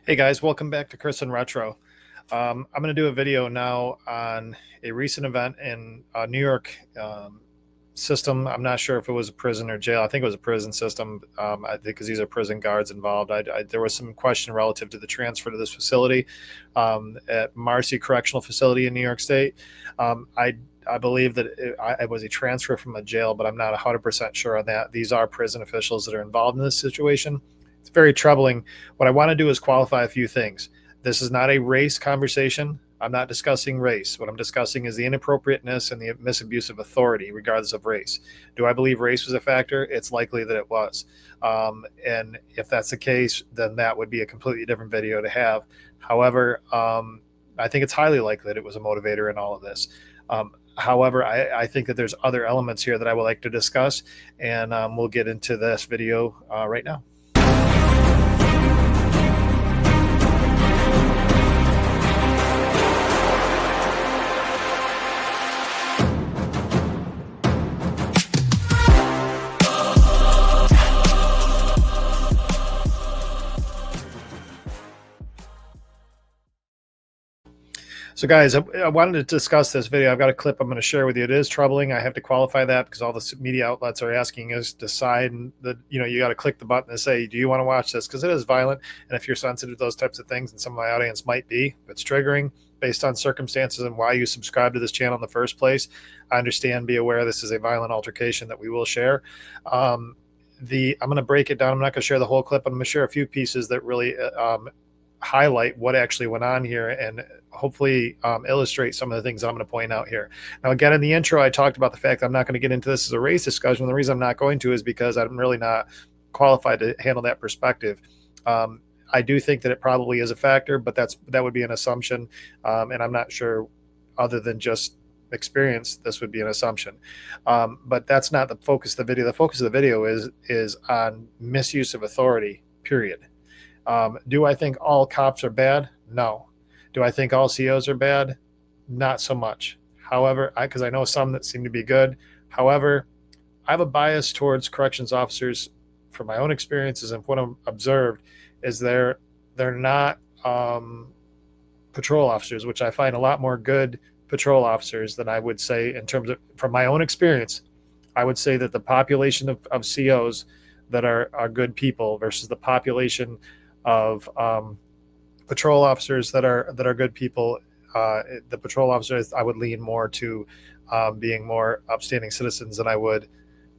Hey guys, welcome back to Chris and Retro. I'm going to do a video now on a recent event in New York system. I'm not sure if it was a prison or jail. I think it was a prison system because these are prison guards involved. There was some question relative to the transfer to this facility at Marcy Correctional Facility in New York State. I believe that it was a transfer from a jail, but I'm not 100% sure on that. These are prison officials that are involved in this situation. It's very troubling. What I want to do is qualify a few things. This is not a race conversation. I'm not discussing race. What I'm discussing is the inappropriateness and the misabuse of authority, regardless of race. Do I believe race was a factor? It's likely that it was. And if that's the case, then that would be a completely different video to have. However, I think it's highly likely that it was a motivator in all of this. However, I think that there's other elements here that I would like to discuss, and we'll get into this video right now. So guys, I wanted to discuss this video. I've got a clip I'm going to share with you. It is troubling. I have to qualify that because all the media outlets are asking us to decide that, you got to click the button and say, do you want to watch this? Because it is violent. And if you're sensitive to those types of things, and some of my audience might be, if it's triggering based on circumstances and why you subscribe to this channel in the first place, I understand, be aware this is a violent altercation that we will share. I'm going to break it down. I'm not going to share the whole clip. I'm going to share a few pieces that really highlight what actually went on here and hopefully illustrate some of the things I'm going to point out here. Now, again, in the intro, I talked about the fact that I'm not going to get into this as a race discussion. The reason I'm not going to is because I'm really not qualified to handle that perspective. I do think that it probably is a factor, but that would be an assumption. And I'm not sure, other than just experience, this would be an assumption. But that's not the focus of the video. The focus of the video is on misuse of authority, period. Do I think all cops are bad? No. Do I think all COs are bad? Not so much. However, because I know some that seem to be good. However, I have a bias towards corrections officers from my own experiences, and what I've observed is they're not patrol officers, which I find a lot more good patrol officers than I would say in terms of, from my own experience, I would say that the population of COs that are good people versus the population of patrol officers that are good people. The patrol officers, I would lean more to being more upstanding citizens than I would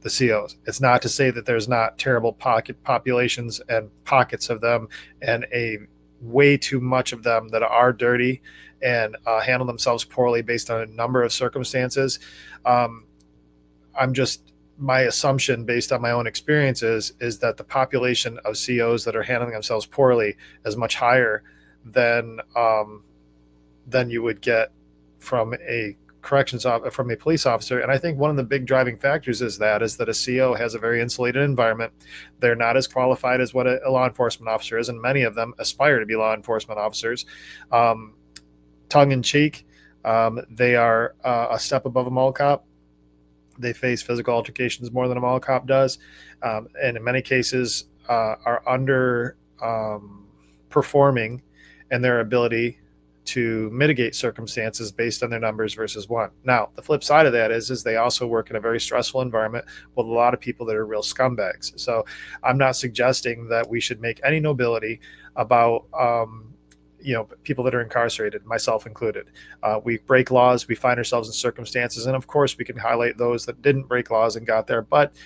the COs. It's not to say that there's not terrible populations and pockets of them, and a way too much of them that are dirty and handle themselves poorly based on a number of circumstances. My assumption based on my own experiences is that the population of COs that are handling themselves poorly is much higher than you would get from a from a police officer. And I think one of the big driving factors is that a CO has a very insulated environment. They're not as qualified as what a law enforcement officer is, and many of them aspire to be law enforcement officers. Tongue in cheek, they are a step above a mall cop. They face physical altercations more than a mall cop does, and in many cases are under performing in their ability to mitigate circumstances based on their numbers versus one. Now, the flip side of that is they also work in a very stressful environment with a lot of people that are real scumbags. So I'm not suggesting that we should make any nobility about people that are incarcerated, myself included. We break laws, we find ourselves in circumstances, and of course we can highlight those that didn't break laws and got there, but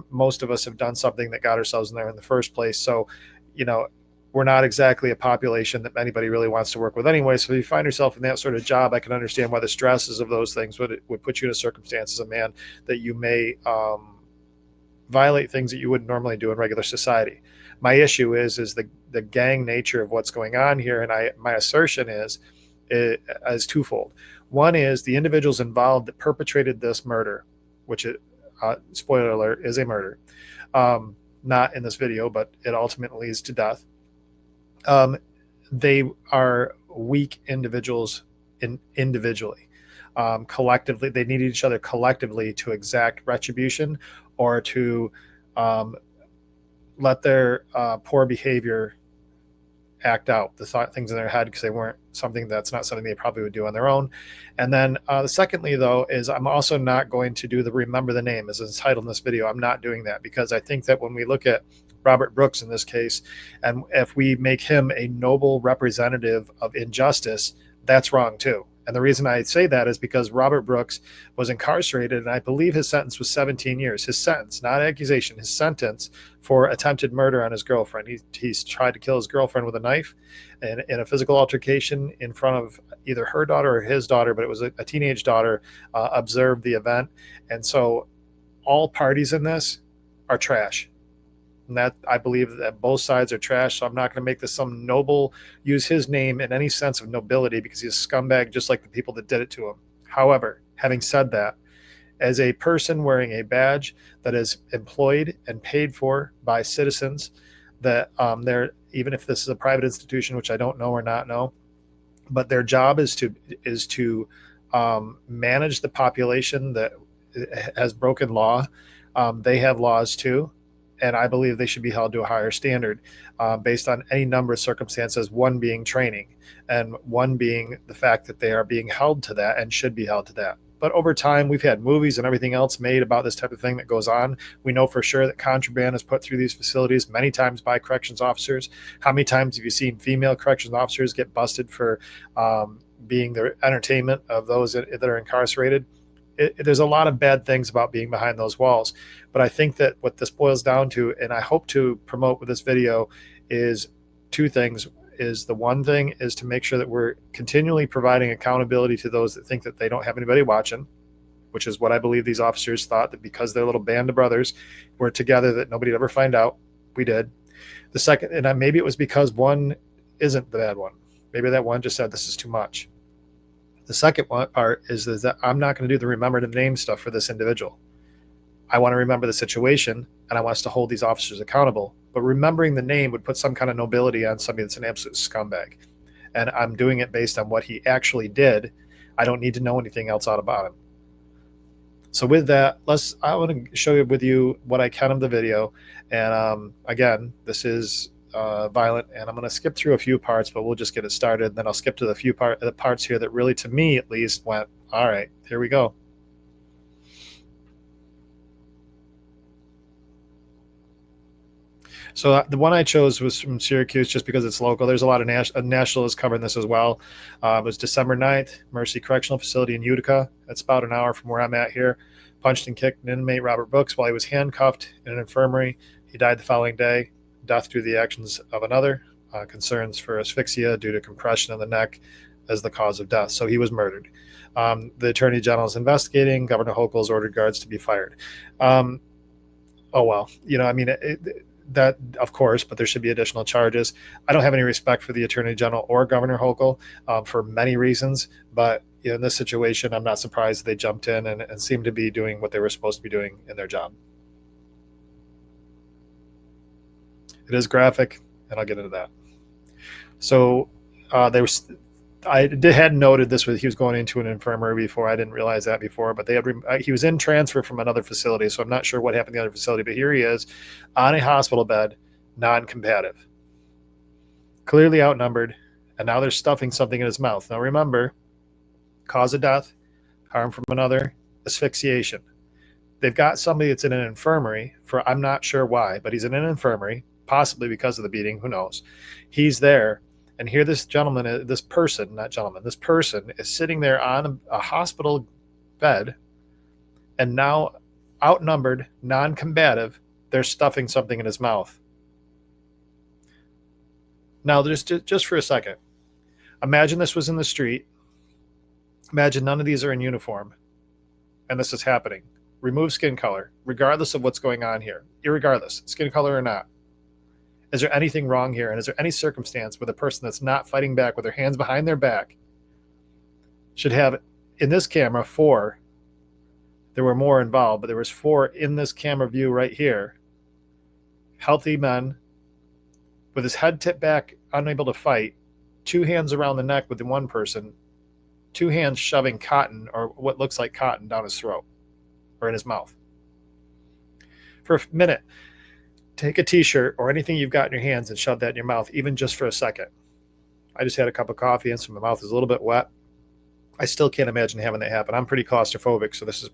most of us have done something that got ourselves in there in the first place. So, we're not exactly a population that anybody really wants to work with anyway. So if you find yourself in that sort of job, I can understand why the stresses of those things would put you in a circumstance as a man that you may violate things that you wouldn't normally do in regular society. My issue is the gang nature of what's going on here, and my assertion is twofold. One is the individuals involved that perpetrated this murder, which spoiler alert, is a murder. Not in this video, but it ultimately leads to death. They are weak individuals individually. Collectively, they need each other collectively to exact retribution or to let their poor behavior act out the things in their head because they weren't that's not something they probably would do on their own. And then secondly, though, is I'm also not going to do the remember the name as it's titled in this video. I'm not doing that because I think that when we look at Robert Brooks in this case, and if we make him a noble representative of injustice, that's wrong too. And the reason I say that is because Robert Brooks was incarcerated, and I believe his sentence was 17 years. His sentence, not accusation, his sentence for attempted murder on his girlfriend. He's tried to kill his girlfriend with a knife and in a physical altercation in front of either her daughter or his daughter, but it was a teenage daughter, observed the event. And so all parties in this are trash. And that I believe that both sides are trash. So I'm not going to make this some noble, use his name in any sense of nobility because he's a scumbag just like the people that did it to him. However, having said that, as a person wearing a badge that is employed and paid for by citizens, that they're, even if this is a private institution, which I don't know or not know, but their job is to manage the population that has broken law. They have laws too. And I believe they should be held to a higher standard based on any number of circumstances, one being training and one being the fact that they are being held to that and should be held to that. But over time, we've had movies and everything else made about this type of thing that goes on. We know for sure that contraband is put through these facilities many times by corrections officers. How many times have you seen female corrections officers get busted for being the entertainment of those that are incarcerated? There's a lot of bad things about being behind those walls. But I think that what this boils down to, and I hope to promote with this video, is two things. Is the one thing is to make sure that we're continually providing accountability to those that think that they don't have anybody watching, which is what I believe these officers thought, that because their little band of brothers were together that nobody'd ever find out. We did. The second, and maybe it was because one isn't the bad one. Maybe that one just said, this is too much. The second part is that I'm not going to do the remember the name stuff for this individual. I want to remember the situation, and I want us to hold these officers accountable. But remembering the name would put some kind of nobility on somebody that's an absolute scumbag. And I'm doing it based on what he actually did. I don't need to know anything else out about him. So with that, I want to show you with you what I can of the video. And again, this is violent, and I'm going to skip through a few parts, but we'll just get it started. And then I'll skip to the few parts here that really, to me at least, went, all right, here we go. So the one I chose was from Syracuse just because it's local. There's a lot of nationalists covering this as well. It was December 9th, Marcy Correctional Facility in Utica. That's about an hour from where I'm at here. Punched and kicked an inmate, Robert Brooks, while he was handcuffed in an infirmary. He died the following day. Death due to the actions of another. Concerns for asphyxia due to compression of the neck as the cause of death. So he was murdered. The Attorney General is investigating. Governor Hochul's ordered guards to be fired. Oh, well, I mean, that, of course, but there should be additional charges. I don't have any respect for the Attorney General or Governor Hochul for many reasons, but in this situation, I'm not surprised they jumped in and seemed to be doing what they were supposed to be doing in their job. It is graphic, and I'll get into that. So I had noted this he was going into an infirmary before. I didn't realize that before, but he was in transfer from another facility, so I'm not sure what happened in the other facility, but here he is on a hospital bed, non-combative, clearly outnumbered, and now they're stuffing something in his mouth. Now remember, cause of death, harm from another, asphyxiation. They've got somebody that's in an infirmary for, I'm not sure why, but he's in an infirmary, possibly because of the beating, who knows. He's there. And here this person is sitting there on a hospital bed, and now outnumbered, non-combative, they're stuffing something in his mouth. Now, just for a second, imagine this was in the street. Imagine none of these are in uniform, and this is happening. Remove skin color, regardless of what's going on here, irregardless, skin color or not. Is there anything wrong here? And is there any circumstance where the person that's not fighting back with their hands behind their back should have, in this camera, 4? There were more involved, but there was 4 in this camera view right here. Healthy men with his head tipped back, unable to fight, 2 hands around the neck with the one person, 2 hands shoving cotton or what looks like cotton down his throat or in his mouth. For a minute, Take a t-shirt or anything you've got in your hands and shove that in your mouth, even just for a second. I just had a cup of coffee and so my mouth is a little bit wet. I still can't imagine having that happen. I'm pretty claustrophobic, so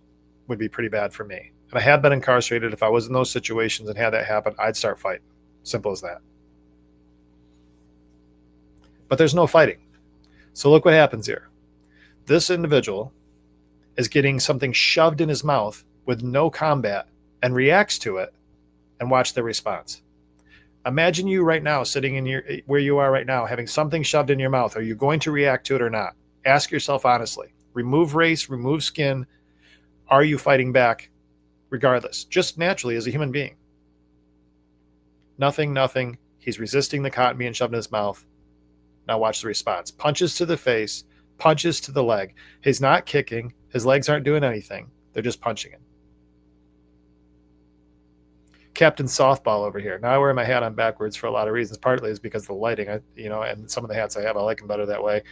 would be pretty bad for me. And I have been incarcerated. If I was in those situations and had that happen, I'd start fighting. Simple as that. But there's no fighting. So look what happens here. This individual is getting something shoved in his mouth with no combat and reacts to it, and watch the response. Imagine you right now sitting in where you are right now, having something shoved in your mouth. Are you going to react to it or not? Ask yourself honestly. Remove race, remove skin. Are you fighting back regardless? Just naturally as a human being. Nothing. He's resisting the cotton being shoved in his mouth. Now watch the response. Punches to the face, punches to the leg. He's not kicking. His legs aren't doing anything. They're just punching him. Captain Softball over here. Now I wear my hat on backwards for a lot of reasons. Partly is because of the lighting, and some of the hats I have, I like them better that way.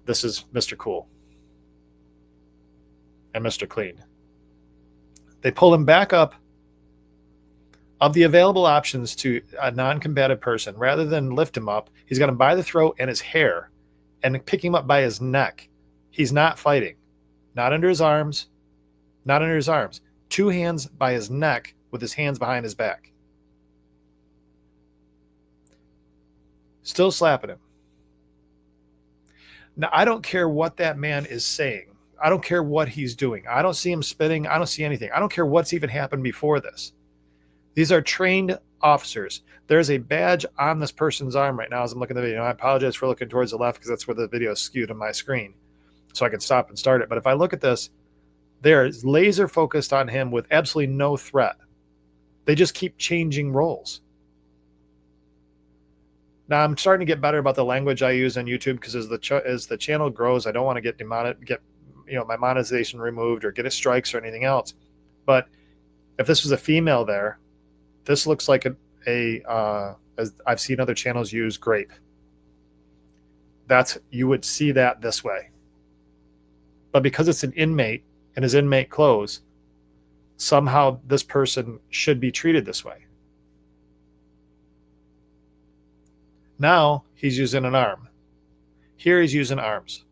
This is Mr. Cool and Mr. Clean. They pull him back up. Of the available options to a non-combative person, rather than lift him up, he's got him by the throat and his hair and pick him up by his neck. He's not fighting. Not under his arms. Not under his arms. 2 hands by his neck with his hands behind his back. Still slapping him. Now, I don't care what that man is saying. I don't care what he's doing. I don't see him spitting. I don't see anything. I don't care what's even happened before this. These are trained officers. There's a badge on this person's arm right now as I'm looking at the video. I apologize for looking towards the left because that's where the video is skewed on my screen, so I can stop and start it. But if I look at this, they're laser focused on him with absolutely no threat. They just keep changing roles. Now I'm starting to get better about the language I use on YouTube because as the channel grows, I don't want to get my monetization removed or get strikes or anything else. But if this was a female there, this looks like as I've seen other channels use, grape. You would see that this way. But because it's an inmate and his inmate clothes, somehow this person should be treated this way. Now he's using an arm. Here he's using arms.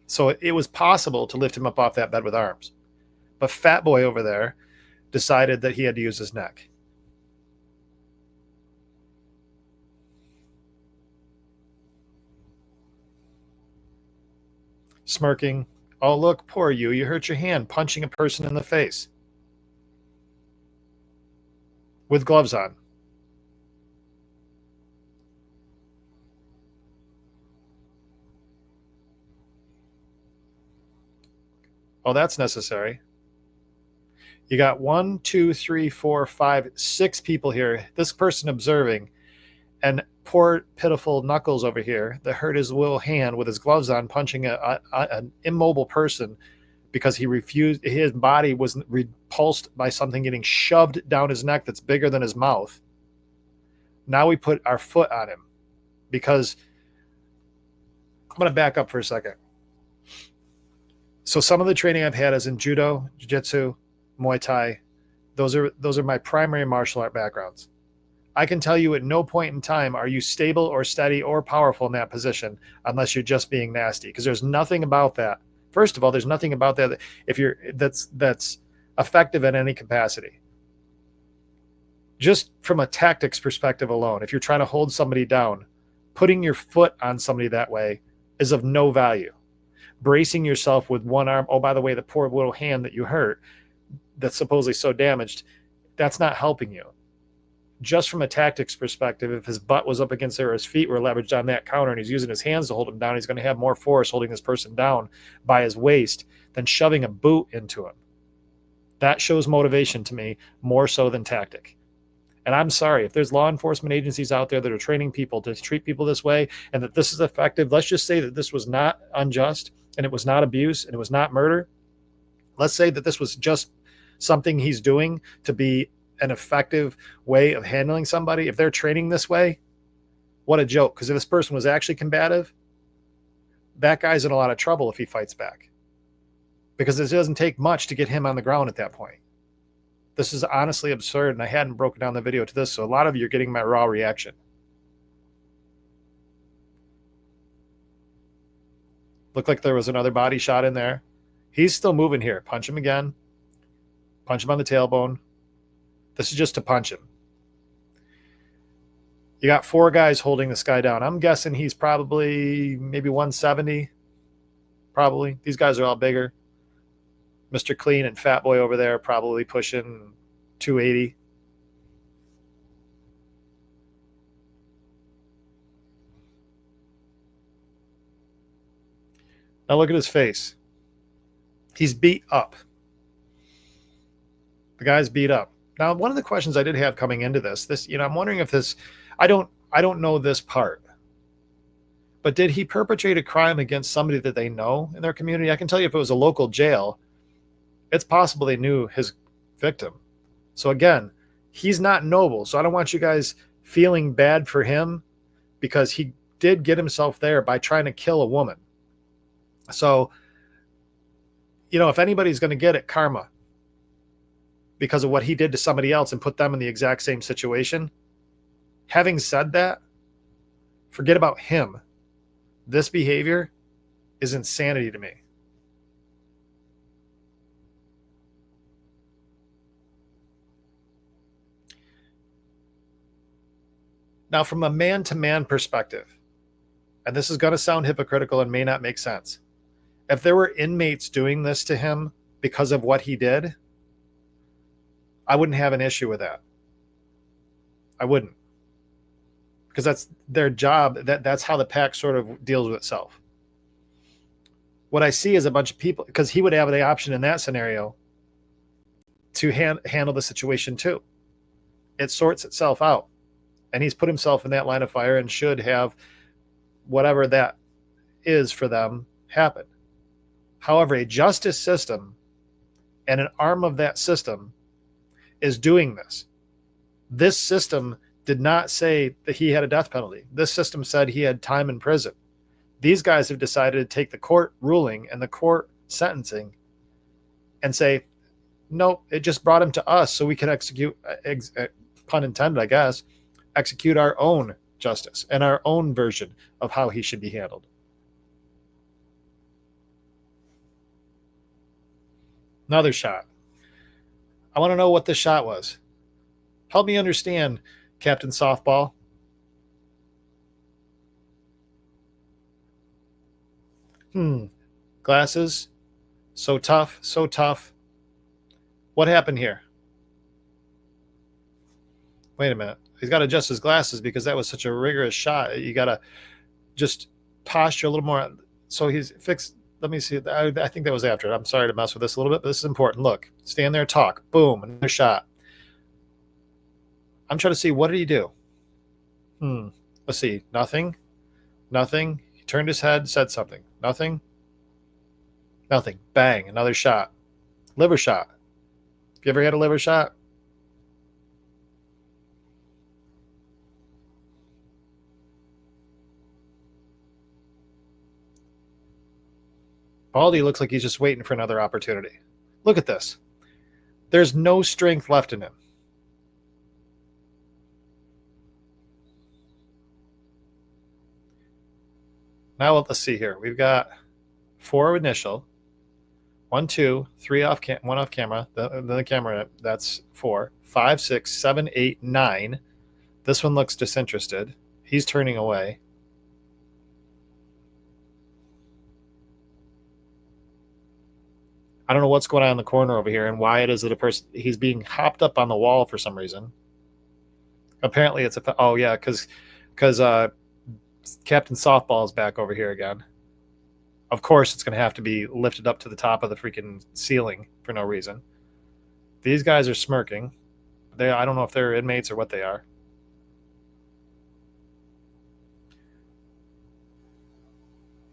So it was possible to lift him up off that bed with arms. But Fat Boy over there decided that he had to use his neck. Smirking. Oh, look, poor you. You hurt your hand punching a person in the face. With gloves on. Oh, that's necessary. You got 1, 2, 3, 4, 5, 6 people here. This person observing, and poor, pitiful Knuckles over here that hurt his little hand with his gloves on, punching an immobile person because he refused. His body was repulsed by something getting shoved down his neck that's bigger than his mouth. Now we put our foot on him because I'm going to back up for a second. So some of the training I've had is in judo, jiu-jitsu, Muay Thai. Those are my primary martial art backgrounds. I can tell you at no point in time are you stable or steady or powerful in that position unless you're just being nasty, because there's nothing about that. First of all, there's nothing about that that's effective in any capacity. Just from a tactics perspective alone, if you're trying to hold somebody down, putting your foot on somebody that way is of no value. Bracing yourself with one arm, oh, by the way, the poor little hand that you hurt that's supposedly so damaged, that's not helping you. Just from a tactics perspective, if his butt was up against there or his feet were leveraged on that counter and he's using his hands to hold him down, he's going to have more force holding this person down by his waist than shoving a boot into him. That shows motivation to me more so than tactic. And I'm sorry, if there's law enforcement agencies out there that are training people to treat people this way and that this is effective, let's just say that this was not unjust and it was not abuse and it was not murder. Let's say that this was just something he's doing to be an effective way of handling somebody. If they're training this way, what a joke. Because if this person was actually combative, that guy's in a lot of trouble if he fights back. Because it doesn't take much to get him on the ground at that point. This is honestly absurd, and I hadn't broken down the video to this, so a lot of you are getting my raw reaction. Looked like there was another body shot in there. He's still moving here. Punch him again. Punch him on the tailbone. This is just to punch him. You got 4 guys holding this guy down. I'm guessing he's probably maybe 170. Probably. These guys are all bigger. Mr. Clean and Fat Boy over there probably pushing 280. Now look at his face. He's beat up. The guy's beat up. Now, one of the questions I did have coming into this, I'm wondering if this, I don't know this part, but did he perpetrate a crime against somebody that they know in their community? I can tell you if it was a local jail, it's possible they knew his victim. So again, he's not noble. So I don't want you guys feeling bad for him because he did get himself there by trying to kill a woman. So, if anybody's going to get it, karma, because of what he did to somebody else and put them in the exact same situation. Having said that, forget about him. This behavior is insanity to me. Now, from a man-to-man perspective, and this is going to sound hypocritical and may not make sense, if there were inmates doing this to him because of what he did, I wouldn't have an issue with that. I wouldn't. Because that's their job. That's how the pack sort of deals with itself. What I see is a bunch of people, because he would have the option in that scenario to handle the situation too. It sorts itself out. And he's put himself in that line of fire and should have whatever that is for them happen. However, a justice system and an arm of that system is doing this. This system did not say that he had a death penalty. This system said he had time in prison. These guys have decided to take the court ruling and the court sentencing and say, nope, it just brought him to us so we can execute, pun intended, I guess, execute our own justice and our own version of how he should be handled. Another shot. I want to know what this shot was. Help me understand, Captain Softball. Glasses. So tough, so tough. What happened here? Wait a minute. He's got to adjust his glasses because that was such a rigorous shot. You got to just posture a little more. So he's fixed. Let me see. I think that was after it. I'm sorry to mess with this a little bit, but this is important. Look, stand there, talk. Boom, another shot. I'm trying to see, what did he do? Let's see. Nothing. Nothing. He turned his head, said something. Nothing. Nothing. Bang, another shot. Liver shot. You ever had a liver shot? Baldy looks like he's just waiting for another opportunity. Look at this. There's no strength left in him. Now let's see here. We've got 4 initial. 1, 2, 3 off 1 off camera. Then the camera, that's 4. 5, 6, 7, 8, 9. This one looks disinterested. He's turning away. I don't know what's going on in the corner over here and why it is that a person, he's being hopped up on the wall for some reason. Apparently it's because Captain Softball is back over here again. Of course it's going to have to be lifted up to the top of the freaking ceiling for no reason. These guys are smirking. I don't know if they're inmates or what they are.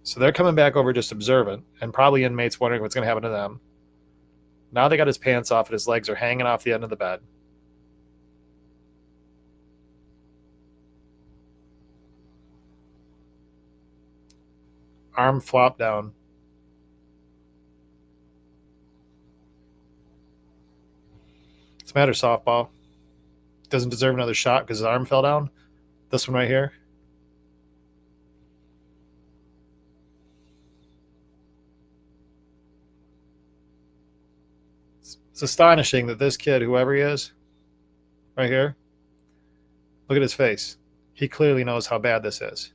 So they're coming back over just observant, and probably inmates wondering what's going to happen to them. Now they got his pants off and his legs are hanging off the end of the bed. Arm flopped down. matter, softball? Doesn't deserve another shot because his arm fell down? This one right here? It's astonishing that this kid, whoever he is, right here, look at his face. He clearly knows how bad this is.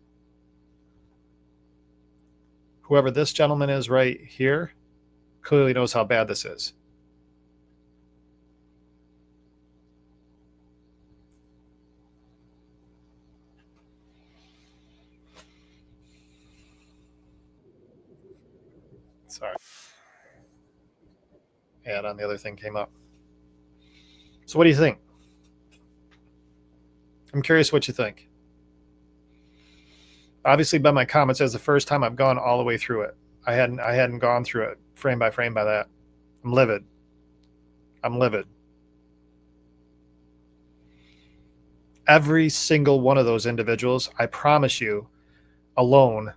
Whoever this gentleman is right here clearly knows how bad this is. Sorry. And on the other thing came up. So what do you think? I'm curious what you think. Obviously, by my comments, as the first time I've gone all the way through it. I hadn't gone through it frame by frame by that. I'm livid. I'm livid. Every single one of those individuals, I promise you, alone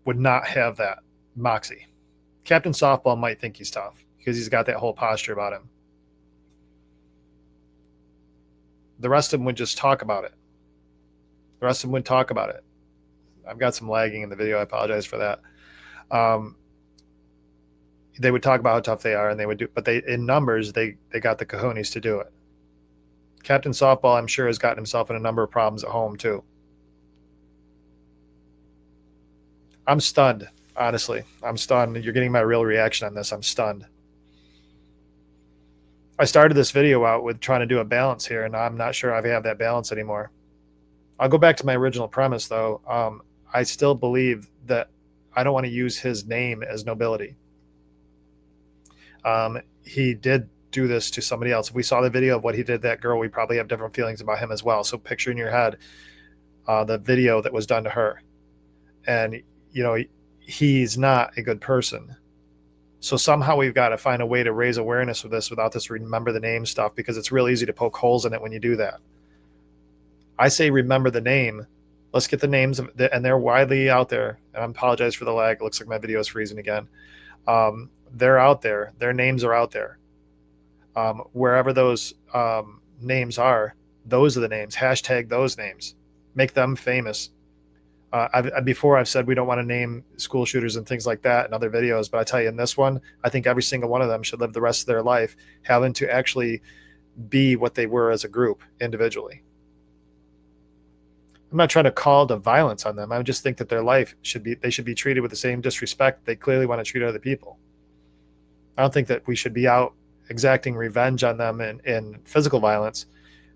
would not have that moxie. Captain Softball might think he's tough because he's got that whole posture about him. The rest of them would just talk about it. The rest of them would talk about it. I've got some lagging in the video. I apologize for that. They would talk about how tough they are, and they would do, but they, in numbers, they got the cojones to do it. Captain Softball, I'm sure, has gotten himself in a number of problems at home too. I'm stunned, honestly. I'm stunned. You're getting my real reaction on this. I'm stunned. I started this video out with trying to do a balance here, and I'm not sure I have that balance anymore. I'll go back to my original premise, though. I still believe that I don't want to use his name as nobility. He did do this to somebody else. If we saw the video of what he did to that girl, we probably have different feelings about him as well. So picture in your head the video that was done to her. And, you know, he's not a good person. So somehow we've got to find a way to raise awareness of this without this remember the name stuff, because it's real easy to poke holes in it when you do that. I say remember the name. Let's get the names, and they're widely out there. And I apologize for the lag. It looks like my video is freezing again. They're out there. Their names are out there. Wherever those names are, those are the names. Hashtag those names. Make them famous. Before I've said we don't want to name school shooters and things like that in other videos, but I tell you, in this one, I think every single one of them should live the rest of their life having to actually be what they were as a group individually. I'm not trying to call to violence on them. I just think that their life they should be treated with the same disrespect they clearly want to treat other people. I don't think that we should be out exacting revenge on them in physical violence,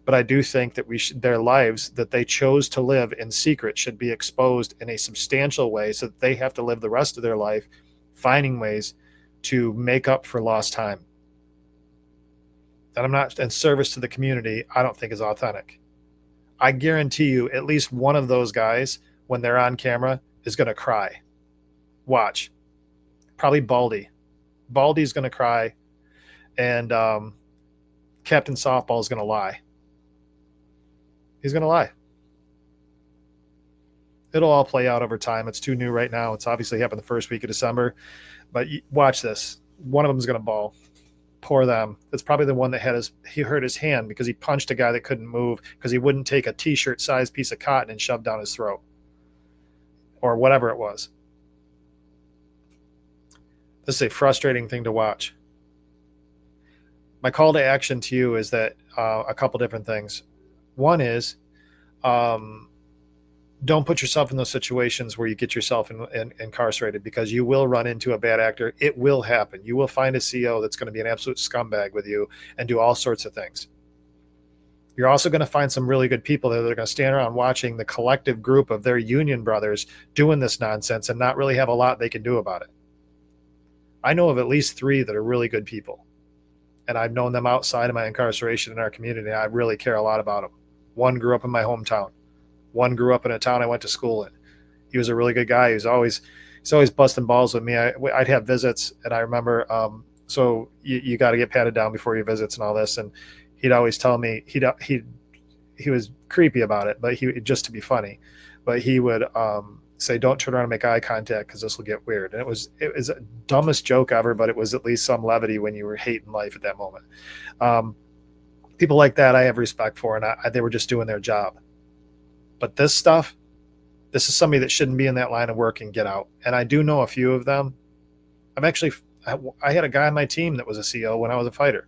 but I do think that their lives that they chose to live in secret should be exposed in a substantial way, so that they have to live the rest of their life finding ways to make up for lost time. And I'm not in service to the community, I don't think is authentic. I guarantee you at least one of those guys, when they're on camera, is going to cry. Watch. Probably Baldy. Baldy's going to cry, and Captain Softball is going to lie. He's going to lie. It'll all play out over time. It's too new right now. It's obviously happened the first week of December, but watch this. One of them is going to bawl. Poor them. It's probably the one that he hurt his hand because he punched a guy that couldn't move because he wouldn't take a t-shirt sized piece of cotton and shove down his throat or whatever it was. This is a frustrating thing to watch. My call to action to you is that a couple different things. One is don't put yourself in those situations where you get yourself incarcerated, because you will run into a bad actor. It will happen. You will find a CO that's going to be an absolute scumbag with you and do all sorts of things. You're also going to find some really good people that are going to stand around watching the collective group of their union brothers doing this nonsense and not really have a lot they can do about it. I know of at least 3 that are really good people, and I've known them outside of my incarceration in our community. I really care a lot about them. One grew up in my hometown. One grew up in a town I went to school in. He was a really good guy. He's always busting balls with me. I'd have visits, and I remember, so you got to get patted down before your visits and all this. And he'd always tell me he was creepy about it, but just to be funny. But he would say, "Don't turn around and make eye contact because this will get weird." And it was the dumbest joke ever, but it was at least some levity when you were hating life at that moment. People like that I have respect for, and they were just doing their job. But this stuff, this is somebody that shouldn't be in that line of work and get out. And I do know a few of them. I had a guy on my team that was a CO when I was a fighter,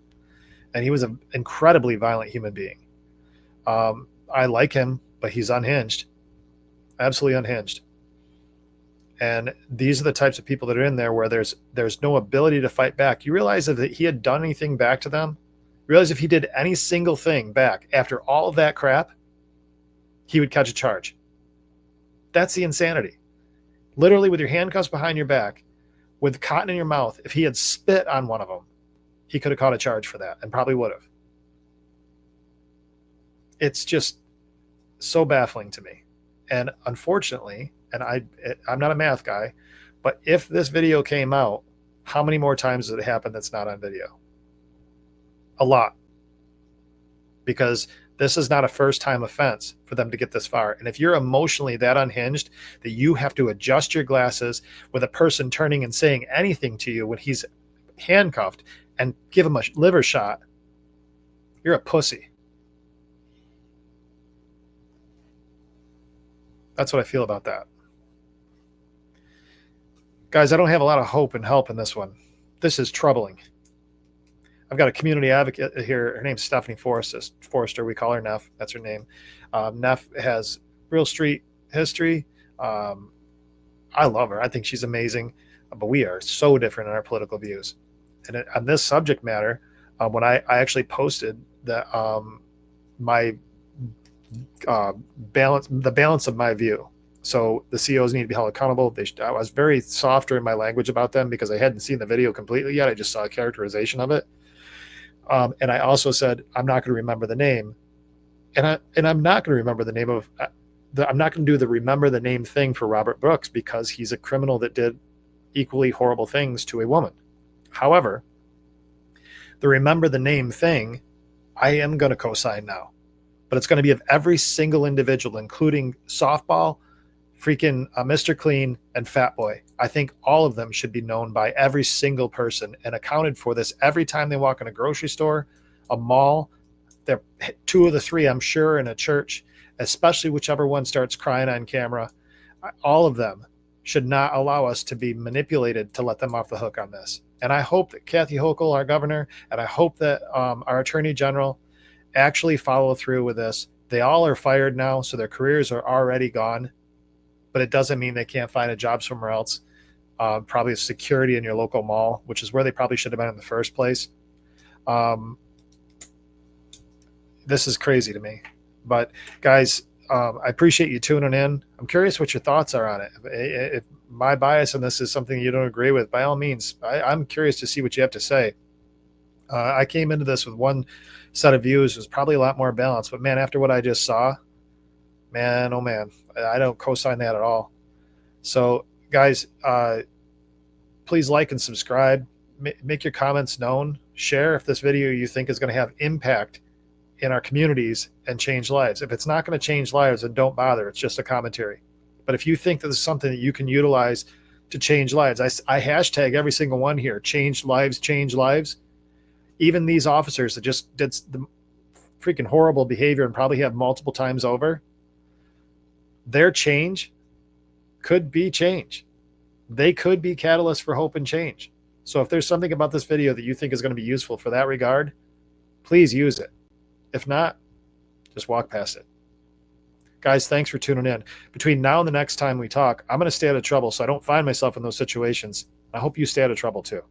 and he was an incredibly violent human being. I like him, but he's unhinged, absolutely unhinged. And these are the types of people that are in there where there's no ability to fight back. You realize that if he had done anything back to them, you realize if he did any single thing back after all of that crap, he would catch a charge. That's the insanity. Literally with your handcuffs behind your back, with cotton in your mouth, if he had spit on one of them, he could have caught a charge for that and probably would have. It's just so baffling to me. And unfortunately, and I'm not a math guy, but if this video came out, how many more times does it happen that's not on video? A lot. Because this is not a first-time offense for them to get this far. And if you're emotionally that unhinged that you have to adjust your glasses with a person turning and saying anything to you when he's handcuffed and give him a liver shot, you're a pussy. That's what I feel about that. Guys, I don't have a lot of hope and help in this one. This is troubling. I've got a community advocate here. Her name's Stephanie Forrester. We call her Neff. That's her name. Neff has real street history. I love her. I think she's amazing. But we are so different in our political views. And on this subject matter, when I actually posted that my the balance of my view. So the COs need to be held accountable. I was very softer in my language about them because I hadn't seen the video completely yet. I just saw a characterization of it. And I also said, I'm not going to remember the name. And I'm not going to remember the name of, I'm not going to do the remember the name thing for Robert Brooks because he's a criminal that did equally horrible things to a woman. However, the remember the name thing, I am going to co-sign now. But it's going to be of every single individual, including softball, freaking Mr. Clean, and Fat Boy. I think all of them should be known by every single person and accounted for this every time they walk in a grocery store, a mall. They're two of the three, I'm sure, in a church, especially whichever one starts crying on camera. All of them should not allow us to be manipulated to let them off the hook on this. And I hope that Kathy Hochul, our governor, and I hope that our attorney general actually follow through with this. They all are fired now, so their careers are already gone. But it doesn't mean they can't find a job somewhere else. Probably security in your local mall, which is where they probably should have been in the first place. This is crazy to me. But guys, I appreciate you tuning in. I'm curious what your thoughts are on it. If my bias on this is something you don't agree with, by all means, I'm curious to see what you have to say. I came into this with one set of views. It was probably a lot more balanced. But man, after what I just saw, man, oh man, I don't co-sign that at all. So guys, please like and subscribe. Make your comments known. Share if this video you think is going to have impact in our communities and change lives. If it's not going to change lives, then don't bother. It's just a commentary. But if you think that this is something that you can utilize to change lives, I hashtag every single one here. Change lives, change lives. Even these officers that just did the freaking horrible behavior and probably have multiple times over, their change could be change. They could be catalysts for hope and change. So if there's something about this video that you think is going to be useful for that regard, please use it. If not, just walk past it. Guys, thanks for tuning in. Between now and the next time we talk, I'm going to stay out of trouble so I don't find myself in those situations. I hope you stay out of trouble too.